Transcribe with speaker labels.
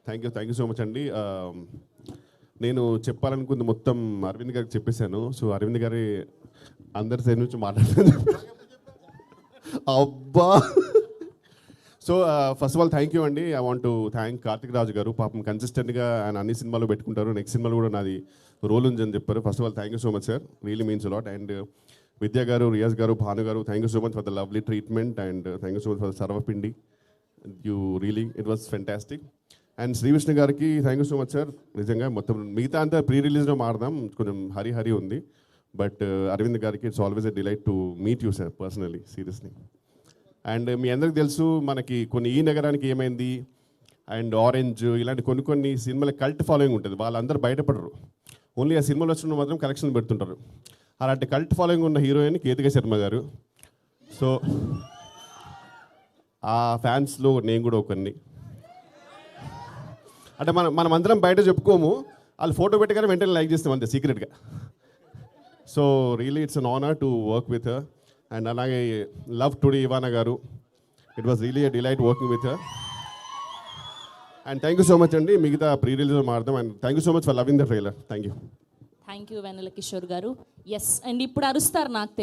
Speaker 1: Thank you so much అండి. నేను చెప్పాలనుకుంది మొత్తం అరవింద్ గారికి చెప్పేశాను. సో అరవింద్ గారి అందరి సైడ్ నుంచి మాట్లాడుతాను. అబ్బా. So first of all thank you అండి. I want to thank Karthik Raju గారు. పాపం కన్సిస్టెంట్గా ఆయన అన్ని సినిమాలు పెట్టుకుంటారు. నెక్స్ట్ సినిమాలో కూడా నాది రోల్ ఉందని చెప్పారు. First of all thank you so much sir, really means a lot. And Vidya గారు, రియాజ్ గారు, భాను గారు, thank you so much for the lovely treatment and thank you so much for Sarvapindi. You really it was fantastic. And Srivishnu గారికి thank you so much sir. నిజంగా మొత్తం మిగతా అంతా pre రిలీజ్లో మారదాం, కొంచెం హరి ఉంది. బట్ అరవింద్ గారికి it's always a delight to meet you sir personally, seriously. And మీ అందరికి తెలుసు మనకి కొన్ని ఈ నగరానికి ఏమైంది అండ్ ఆరెంజ్ ఇలాంటి కొన్ని సినిమాల కల్ట్ ఫాలోయింగ్ ఉంటుంది. వాళ్ళందరూ బయటపడరు, ఓన్లీ ఆ సినిమాలు వచ్చిన మాత్రం కలెక్షన్ పెడుతుంటారు. అలాంటి కల్ట్ ఫాలోయింగ్ ఉన్న హీరోయిన్ కేతిక శర్మ గారు. సో ఆ ఫ్యాన్స్లో నేను కూడా ఒకరిని. అంటే మనమందరం బయట చెప్పుకోము, వాళ్ళు ఫోటో పెట్టగానే వెంటనే లైక్ చేస్తాం అంతే సీక్రెట్గా. So really it's an honour to work with her. And అలాగే లవ్ టుడే ఇవానా గారు, it was really a delight working with her. And thank you so much అండి. మిగతా ప్రీ రిలీజ్లో మారుదాం. And thank you so much for loving the trailer. Thank you
Speaker 2: Vennela Kishore గారు. Yes, and ఇప్పుడు అరుస్తారు నాకు